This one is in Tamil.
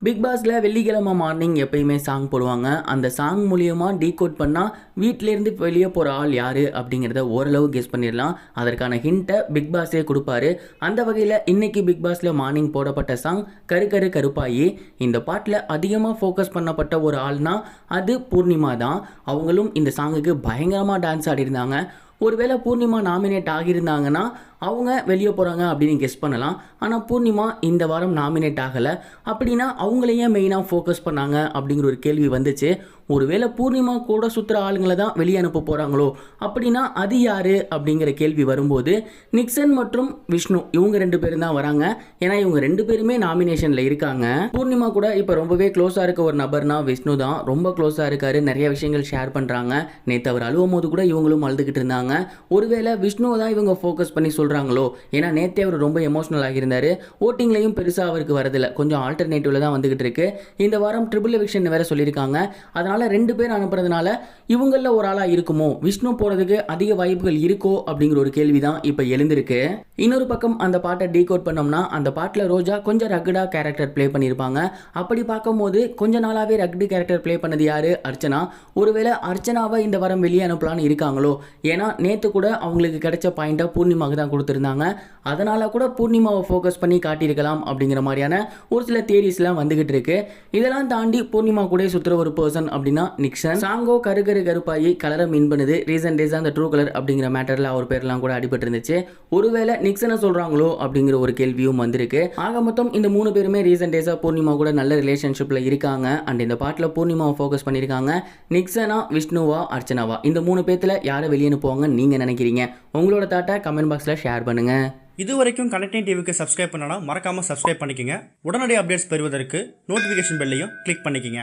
பிக் பாஸ்ல வெள்ளிக்கிழமை மார்னிங் எப்பயுமே சாங் போடுவாங்க. அந்த சாங் மூலியமா டீகோட் பண்ணா வீட்டிலேருந்து வெளியே போகிற ஆள் யாரு அப்படிங்கிறத ஓரளவு கெஸ் பண்ணிடலாம். அதற்கான ஹிண்ட்டை பிக் பாஸே கொடுப்பாரு. அந்த வகையில் இன்னைக்கு பிக் பாஸ்ல மார்னிங் போடப்பட்ட சாங் கரு கரு கருப்பாயி. இந்த பாட்டில் அதிகமாக ஃபோக்கஸ் பண்ணப்பட்ட ஒரு ஆள்னா அது பூர்ணிமா தான். அவங்களும் இந்த சாங்குக்கு பயங்கரமாக டான்ஸ் ஆடிருந்தாங்க. ஒருவேளை பூர்ணிமா நாமினேட் ஆகியிருந்தாங்கன்னா அவங்க வெளியே போகிறாங்க அப்படின்னு கெஸ் பண்ணலாம். ஆனால் பூர்ணிமா இந்த வாரம் நாமினேட் ஆகலை. அப்படின்னா அவங்களையே மெயினாக ஃபோக்கஸ் பண்ணாங்க அப்படிங்கிற ஒரு கேள்வி வந்துச்சு. ஒருவேளை பூர்ணிமா கூட சுற்றுற ஆளுங்களை தான் வெளியே அனுப்ப போகிறாங்களோ, அப்படின்னா அது யார் அப்படிங்கிற கேள்வி வரும்போது நிக்சன் மற்றும் விஷ்ணு இவங்க 2 பேரும் தான் வராங்க. ஏன்னா இவங்க 2 பேருமே நாமினேஷனில் இருக்காங்க. பூர்ணிமா கூட இப்போ ரொம்பவே க்ளோஸாக இருக்க ஒரு நபர்னா விஷ்ணு தான். ரொம்ப க்ளோஸாக இருக்காரு, நிறைய விஷயங்கள் ஷேர் பண்ணுறாங்க. நேற்று அவர் அழுவும் போது கூட இவங்களும் அழுதுகிட்டு இருந்தாங்க. ஒருவேளை விஷ்ணுவை தான் இவங்க ஃபோக்கஸ் பண்ணி சொல்கிறாங்களோ, ஏன்னா நேற்றே அவர் ரொம்ப எமோஷனல் ஆகியிருந்தார். ஓட்டிங்லையும் பெருசாக அவருக்கு வரதில்லை, கொஞ்சம் ஆல்டர்னேட்டிவ்ல தான் வந்துகிட்டு இருக்கு. இந்த வாரம் ட்ரிபிள் எவிக்ஷன் வேற சொல்லியிருக்காங்க. அதனால் 2 பேர் அனுப்புறதுனால இவங்களில் ஒரு ஆளாக இருக்குமோ, விஷ்ணு போகிறதுக்கு அதிக வாய்ப்புகள் இருக்கோ அப்படிங்கிற ஒரு கேள்வி தான் இப்போ எழுந்திருக்கு. இன்னொரு பக்கம் அந்த பாட்டை டீகோட் பண்ணோம்னா அந்த பாட்டில் ரோஜா கொஞ்சம் ரகுடா கேரக்டர் ப்ளே பண்ணியிருப்பாங்க. அப்படி பார்க்கும்போது கொஞ்ச நாளாகவே ரகுடு கேரக்டர் ப்ளே பண்ணது யார்? அர்ச்சனா. ஒருவேளை அர்ச்சனாவை இந்த வாரம் வெளியே அனுப்பலான்னு இருக்காங்களோ, ஏன்னா நேற்று கூட அவங்களுக்கு கிடைச்ச பாயிண்ட்டை பூர்ணிமாவுக்கு தான் கொடுத்துருந்தாங்க. அதனால கூட பூர்ணிமாவை ஃபோக்கஸ் பண்ணி காட்டியிருக்கலாம் அப்படிங்கிற மாதிரியான ஒரு சில தியரிஸ்லாம் வந்துகிட்டு இருக்கு. இதெல்லாம் தாண்டி பூர்ணிமா கூட சுற்றுற ஒரு பர்சன் அப்படின்னா நிக்சன். சாங்கோ கரு கரு கருப்பாயி கலரை மீன் பண்ணுது. ரீசன்ட் டேஸாக அந்த ட்ரூ கலர் அப்படிங்கிற மேட்டரில் அவர் பேர்லாம் கூட அடிபட்டு இருந்துச்சு. ஒருவேளை நிக்சனை சொல்கிறாங்களோ அப்படிங்கிற ஒரு கேள்வியும் வந்திருக்கு. ஆக மொத்தம் இந்த 3 பேருமே ரீசன்ட் டேஸாக பூர்ணிமா கூட நல்ல ரிலேஷன்ஷிப்பில் இருக்காங்க. அண்ட் இந்த பாட்டில் பூர்ணிமாவை ஃபோக்கஸ் பண்ணியிருக்காங்க. நிக்சனா, விஷ்ணுவா, அர்ச்சனாவா, இந்த 3 பேர்த்தில் யாரை வெளியே அனுப்புவாங்கன்னு நீங்கள் நினைக்கிறீங்க? உங்களோட தாட்டை கமெண்ட் பாக்ஸில் ஷேர் பண்ணுங்கள். இது வரைக்கும் கனெக்டிங் டிவிக்கு சப்ஸ்கிரைப் பண்ணனா மறக்காமல் சப்ஸ்கிரைப் பண்ணிக்கங்க. உடனடி அப்டேட்ஸ் பெறுவதற்கு நோட்டிஃபிகேஷன் பெல்லையும் கிளிக் பண்ணிக்கங்க.